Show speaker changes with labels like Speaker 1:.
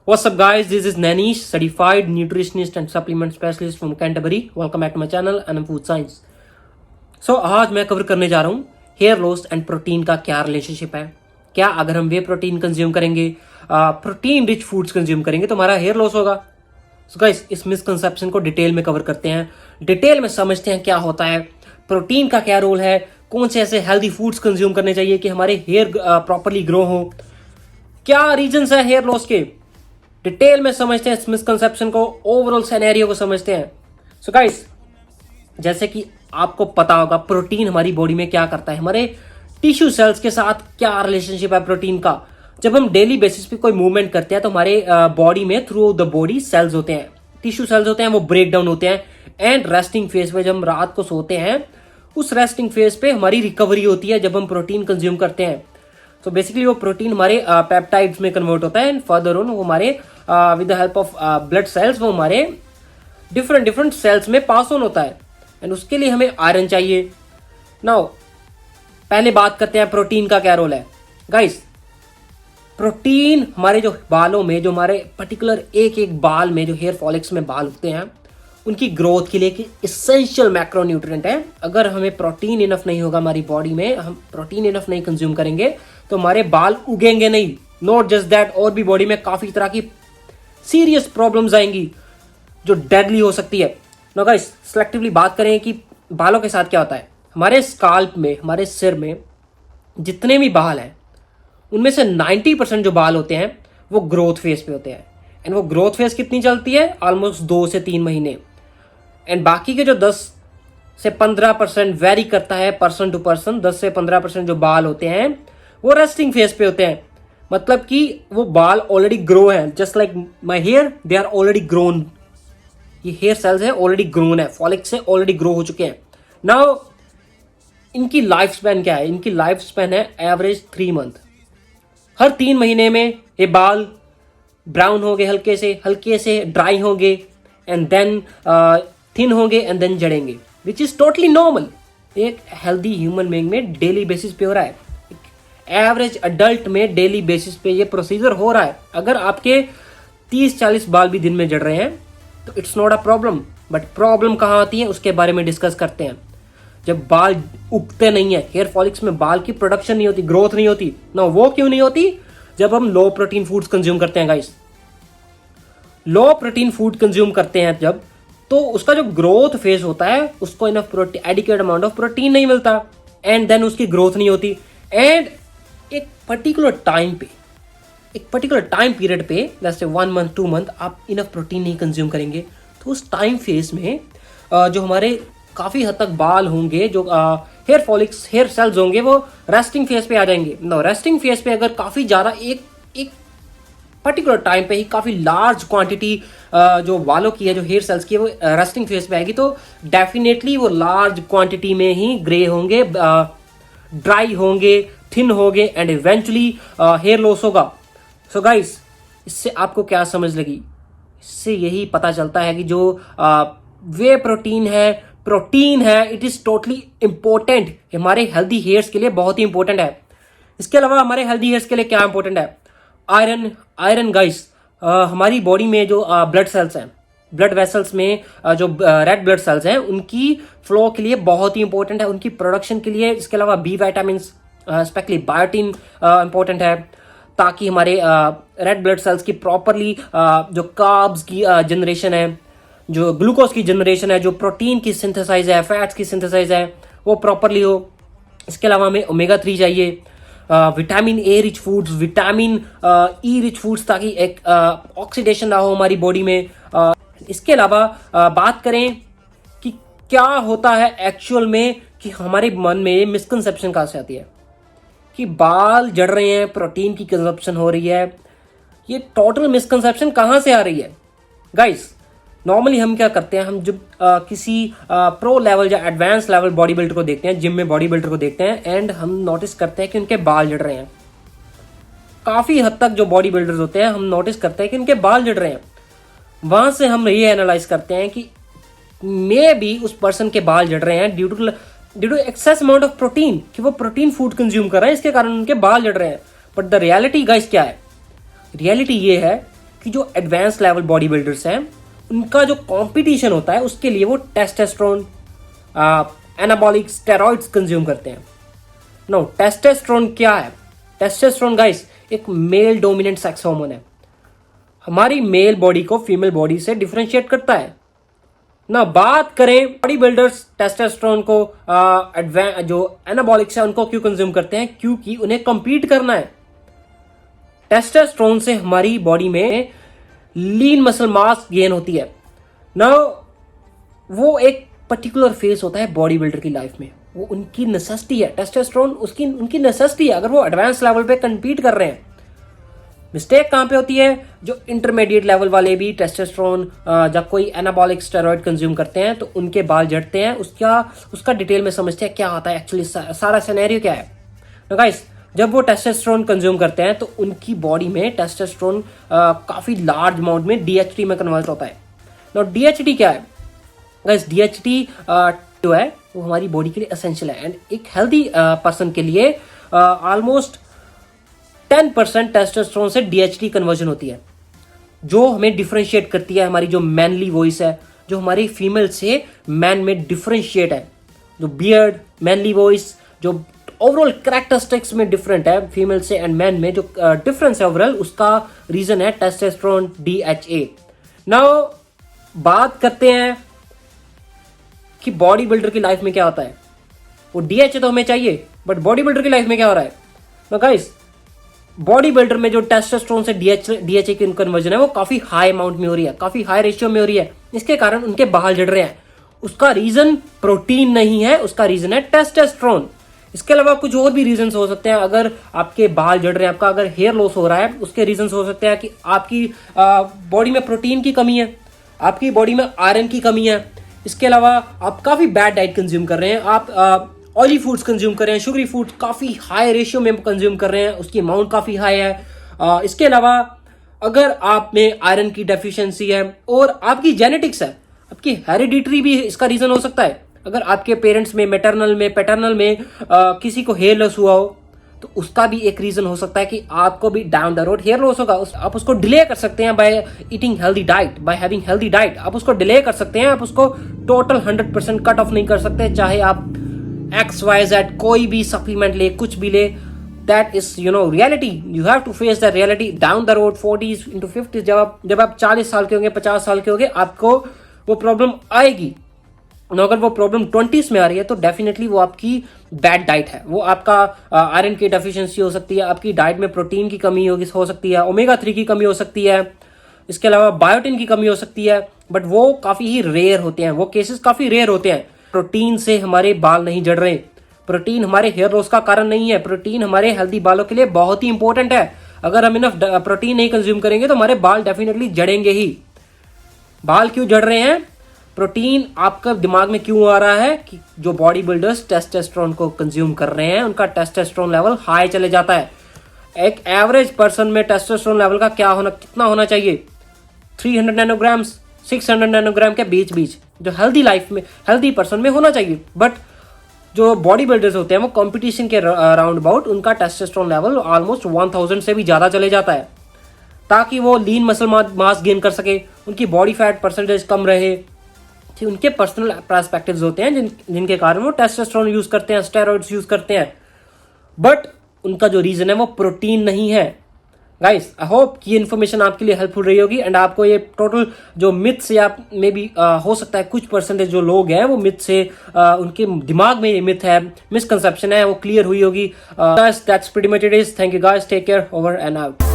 Speaker 1: What's up guys, this is Nanish, certified nutritionist and supplement specialist from Canterbury. Welcome back to my channel and I'm Food Science. So आज मैं cover करने जा रहा हूँ hair loss and protein का क्या relationship है। क्या अगर हम वे प्रोटीन कंज्यूम करेंगे, प्रोटीन रिच फूड्स कंज्यूम करेंगे तो हमारा हेयर लॉस होगा। सो गाइस, इस मिसकंसेप्शन को डिटेल में कवर करते हैं, डिटेल में समझते हैं क्या होता है, प्रोटीन का क्या रोल है, कौन से ऐसे हेल्दी फूड्स कंज्यूम करने चाहिए कि हमारे हेयर प्रॉपरली ग्रो हो, क्या रीजंस है हेयर लॉस के, डिटेल में समझते हैं इस मिसकंसेप्शन को, ओवरऑल सिनेरियो को समझते हैं। सो गाइस, जैसे कि आपको पता होगा प्रोटीन हमारी बॉडी में क्या करता है, हमारे टिश्यू सेल्स के साथ क्या रिलेशनशिप है प्रोटीन का। जब हम डेली बेसिस पे कोई मूवमेंट करते हैं तो हमारे बॉडी में थ्रू द बॉडी सेल्स होते हैं, टिश्यू सेल्स होते हैं, वो ब्रेक डाउन होते हैं एंड रेस्टिंग फेज पे जब हम रात को सोते हैं उस रेस्टिंग फेज पे हमारी रिकवरी होती है जब हम प्रोटीन कंज्यूम करते हैं। तो बेसिकली वो प्रोटीन हमारे पेप्टाइड्स में कन्वर्ट होता है एंड फर्दर ऑन वो हमारे with the help of blood cells वो हमारे डिफरेंट सेल्स में पास ऑन होता है एंड उसके लिए हमें आयरन चाहिए। नाउ पहले बात करते हैं प्रोटीन का क्या रोल है। गाइस, प्रोटीन हमारे जो बालों में, जो हमारे पर्टिकुलर एक एक बाल में, जो हेयर फॉलिक्स में बाल उगते हैं, उनकी ग्रोथ के लिए एक इसेंशियल मैक्रोन्यूट्रिएंट है। अगर हमें प्रोटीन इनफ नहीं होगा हमारी बॉडी में, हम प्रोटीन इनफ नहीं कंज्यूम करेंगे तो हमारे बाल उगेंगे नहीं। नॉट जस्ट दैट, और भी बॉडी में काफी तरह की सीरियस प्रॉब्लम्स आएंगी जो डेडली हो सकती है। नो गाइस, सिलेक्टिवली बात करें कि बालों के साथ क्या होता है। हमारे स्काल्प में, हमारे सिर में जितने भी बाल हैं उनमें से 90% जो बाल होते हैं वो ग्रोथ फेज पे होते हैं एंड वो ग्रोथ फेज कितनी चलती है, ऑलमोस्ट 2 से 3 महीने। एंड बाकी के जो 10 से 15% वेरी करता है पर्सन टू पर्सन, 10 से 15% जो बाल होते हैं वो रेस्टिंग फेज पे होते हैं। मतलब कि वो बाल ऑलरेडी ग्रो हैं, just like my hair, they are already grown. ये हेयर सेल्स है ऑलरेडी ग्रोन है, फॉलिक्स से ऑलरेडी ग्रो हो चुके हैं। नाउ इनकी लाइफ स्पैन क्या है? इनकी लाइफ स्पैन है एवरेज 3 मंथ। हर 3 महीने में ये बाल ब्राउन होंगे, हल्के से ड्राई होंगे एंड देन थिन होंगे एंड देन जड़ेंगे, विच इज टोटली नॉर्मल। एक हेल्दी ह्यूमन बीइंग में डेली बेसिस पे हो रहा है, एवरेज अडल्ट में डेली बेसिस पे ये प्रोसीजर हो रहा है। अगर आपके 30-40 बाल भी दिन में जड़ रहे हैं तो it's not a problem. But problem कहाँ आती है उसके बारे में डिस्कस करते हैं। जब बाल उगते नहीं है, हेयर फॉलिक्स में बाल की प्रोडक्शन नहीं होती, ग्रोथ नहीं होती ना, वो क्यों नहीं होती? जब हम लो प्रोटीन फूड्स कंज्यूम करते हैं। गाइस, लो प्रोटीन फूड कंज्यूम करते हैं जब, तो उसका जो ग्रोथ फेज होता है उसको enough adequate amount of protein नहीं मिलता एंड देन उसकी ग्रोथ नहीं होती। एंड एक पर्टिकुलर टाइम पीरियड पे, जैसे 1 मंथ 2 मंथ आप इनफ प्रोटीन नहीं कंज्यूम करेंगे तो उस टाइम फेज में जो हमारे काफी हद तक बाल होंगे, जो हेयर फॉलिक्स, हेयर सेल्स होंगे, वो रेस्टिंग फेज पे आ जाएंगे। नो, रेस्टिंग फेज पे अगर काफी ज्यादा एक पर्टिकुलर टाइम पे ही काफी लार्ज क्वांटिटी जो बालों की है, जो हेयर सेल्स की है, वो रेस्टिंग फेज पे आएगी तो डेफिनेटली वो लार्ज क्वांटिटी में ही ग्रे होंगे, ड्राई होंगे, थिन होंगे एंड इवेंचुअली हेयर लॉस होगा। सो गाइस, इससे आपको क्या समझ लगी? इससे यही पता चलता है कि जो वे प्रोटीन है, इट इज टोटली इंपॉर्टेंट, हमारे हेल्दी हेयर्स के लिए बहुत ही इंपॉर्टेंट है। इसके अलावा हमारे हेल्दी हेयर्स के लिए क्या इंपॉर्टेंट है? आयरन गाइस, हमारी बॉडी में जो ब्लड सेल्स हैं, ब्लड वेसल्स में जो रेड ब्लड सेल्स हैं, उनकी फ्लो के लिए बहुत ही इंपॉर्टेंट है, उनकी प्रोडक्शन के लिए। इसके अलावा B vitamin, specially biotin important है, ताकि हमारे रेड ब्लड सेल्स की प्रॉपरली जो कार्ब्स की जनरेशन है, जो ग्लूकोज की जनरेशन है, जो प्रोटीन की सिंथेसाइज है, फैट्स की सिंथेसाइज है, वो प्रॉपरली हो। इसके अलावा हमें ओमेगा 3 चाहिए, vitamin A rich foods, vitamin E rich foods, ताकि एक ऑक्सीडेशन ना हो हमारी बॉडी में। इसके अलावा बात करें कि क्या होता है एक्चुअल में, कि हमारे मन में मिसकंसेप्शन कहाँ से आती है कि बाल जड़ रहे हैं, प्रोटीन की कंजप्शन हो रही है। ये टोटल मिसकंसेप्शन कहाँ से आ रही है? गाइस, नॉर्मली हम क्या करते हैं, हम जब किसी प्रो लेवल या एडवांस लेवल बॉडी बिल्डर को देखते हैं, जिम में बॉडी बिल्डर को देखते हैं एंड हम नोटिस करते हैं कि उनके बाल जड़ रहे हैं। काफी हद तक जो बॉडी बिल्डर्स होते हैं, हम नोटिस करते हैं कि उनके बाल जड़ रहे हैं। वहां से हम ये एनालाइज करते हैं कि मे बी उस पर्सन के बाल जड़ रहे हैं due to excess amount of protein, कि वो प्रोटीन फूड कंज्यूम कर रहे हैं, इसके कारण उनके बाल जड़ रहे हैं। बट द रियलिटी गाइस क्या है? रियलिटी ये है कि जो एडवांस लेवल बॉडी बिल्डर्स हैं उनका जो कंपटीशन होता है उसके लिए वो टेस्टोस्टेरोन, एनाबॉलिक स्टेरॉइड्स कंज्यूम करते हैं। नो, टेस्टोस्टेरोन क्या है? टेस्टोस्टेरोन गाइस एक मेल डोमिनेंट सेक्स हार्मोन है, हमारी मेल बॉडी को फीमेल बॉडी से डिफरेंशिएट करता है ना। बात करें बॉडी बिल्डर्स टेस्टोस्टेरोन को जो एनाबॉलिक्स है उनको क्यों कंज्यूम करते हैं? क्योंकि उन्हें compete करना है। टेस्टोस्टेरोन से हमारी बॉडी में लीन मसल मास गेन होती है ना। वो एक पर्टिकुलर फेज होता है बॉडी बिल्डर की लाइफ में, वो उनकी नेसेसिटी है। टेस्टोस्टेरोन उनकी नेसेसिटी है अगर वो एडवांस लेवल पे compete कर रहे हैं। मिस्टेक कहां पे होती है? जो इंटरमीडिएट लेवल वाले भी टेस्टोस्टेरोन जब कोई एनाबॉलिक स्टेरॉइड कंज्यूम करते हैं तो उनके बाल झड़ते हैं। उसका डिटेल में समझते हैं क्या होता है, एक्चुअली सारा सिनेरियो क्या है। तो गाइस जब वो टेस्टोस्टेरोन कंज्यूम करते हैं तो उनकी बॉडी में टेस्टोस्टेरोन काफी लार्ज अमाउंट में डीएचटी में कन्वर्ट होता है। ना डीएचटी क्या है गाइस? डीएचटी जो है वो हमारी बॉडी के लिए एसेंशियल है एंड एक हेल्दी पर्सन के लिए ऑलमोस्ट 10% टेस्टोस्टेरोन से डीएचटी कन्वर्जन होती है, जो हमें डिफरेंशिएट करती है। हमारी जो मैनली वॉइस है, जो हमारी फीमेल से मैन में डिफरेंशिएट है, जो बियर्ड, मैनली वॉइस, जो ओवरऑल कैरेक्टरिस्टिक्स में डिफरेंट है फीमेल से एंड मैन में, जो डिफरेंस है ओवरऑल, उसका रीजन है टेस्टोस्टेरोन डीएचए। नाउ बात करते हैं कि बॉडी बिल्डर की लाइफ में क्या होता है। वो डीएचए तो हमें चाहिए, बट बॉडी बिल्डर की लाइफ में क्या हो रहा है? ना गाइस बॉडी बिल्डर में जो टेस्टोस्टेरोन से डीएचए की कन्वर्जन है वो काफी हाई अमाउंट में हो रही है, काफी हाई रेशियो में हो रही है। इसके कारण उनके बाल झड़ रहे हैं। उसका रीजन प्रोटीन नहीं है, उसका रीजन है टेस्टोस्टेरोन। इसके अलावा कुछ और भी रीजन हो सकते हैं। अगर आपके बाल झड़ रहे हैं, आपका अगर हेयर लॉस हो रहा है, उसके रीजन हो सकते हैं कि आपकी बॉडी में प्रोटीन की कमी है, आपकी बॉडी में आयरन की कमी है। इसके अलावा आप काफी बैड डाइट कंज्यूम कर रहे हैं, आप ऑयली फूड्स कंज्यूम कर रहे हैं, शुगरी फूड काफी हाई रेशियो में कंज्यूम कर रहे हैं, उसकी अमाउंट काफी हाई है। इसके अलावा अगर आप में आयरन की डेफिशिएंसी है और आपकी जेनेटिक्स है, आपकी हेरिडिटरी भी इसका रीजन हो सकता है। अगर आपके पेरेंट्स में, मैटरनल में, पैटर्नल में किसी को हेयर लॉस हुआ हो तो उसका भी एक रीजन हो सकता है कि आपको भी down the road hair loss होगा। आप उसको डिले कर सकते हैं by eating healthy diet, by having healthy diet. आप उसको डिले कर सकते हैं, आप उसको टोटल 100% कट ऑफ नहीं कर सकते। चाहे आप XYZ कोई भी सप्लीमेंट ले, कुछ भी ले, that is reality. You have to face that reality down the road 40s into 50s। जब आप 40 साल के होंगे, 50 साल के होंगे, आपको वो प्रॉब्लम आएगी। अगर वो प्रॉब्लम 20s में आ रही है तो डेफिनेटली वो आपकी बैड डाइट है, वो आपका आयरन की डेफिशिएंसी हो सकती है, आपकी डाइट में प्रोटीन की कमी हो सकती है, ओमेगा 3 की कमी हो सकती है, इसके अलावा बायोटिन की कमी हो सकती है। बट वो काफी ही रेयर होते हैं, वो केसेस काफी रेयर होते हैं। प्रोटीन से हमारे बाल नहीं झड़ रहे, प्रोटीन हमारे हेयर लॉस का कारण नहीं है, प्रोटीन हमारे हेल्दी बालों के लिए बहुत ही इंपॉर्टेंट है। अगर हम इनफ प्रोटीन नहीं कंज्यूम करेंगे तो हमारे बाल डेफिनेटली झड़ेंगे ही। बाल क्यों झड़ रहे हैं? प्रोटीन आपका दिमाग में क्यों आ रहा है कि जो बॉडी बिल्डर्स टेस्टोस्टेरोन को कंज्यूम कर रहे हैं उनका टेस्टोस्टेरोन लेवल हाई चले जाता है। एक एवरेज पर्सन में टेस्टोस्टेरोन लेवल का कितना होना चाहिए? 300 नैनोग्राम्स 600 नैनोग्राम के बीच जो हेल्दी लाइफ में, हेल्दी पर्सन में होना चाहिए। बट जो बॉडी बिल्डर्स होते हैं वो कंपटीशन के राउंड अबाउट उनका टेस्टोस्टेरोन लेवल ऑलमोस्ट 1000 से भी ज्यादा चले जाता है, ताकि वो लीन मसल मास गेन कर सके, उनकी बॉडी फैट परसेंटेज कम रहे। उनके पर्सनल पर्सपेक्टिव्स होते हैं जिनके कारण वो टेस्टोस्टेरोन यूज करते हैं, स्टेरॉइड्स यूज करते हैं। बट उनका जो रीजन है वो प्रोटीन नहीं है। गाइस आई होप कि ये इन्फॉर्मेशन आपके लिए हेल्पफुल रही होगी एंड आपको ये टोटल जो मिथ से आप में भी हो सकता है कुछ परसेंटेज जो लोग हैं वो मिथ से उनके दिमाग में ये मिथ है, मिसकंसेप्शन है, वो क्लियर हुई होगी। That's pretty much it is. Thank you guys, take care, over and out.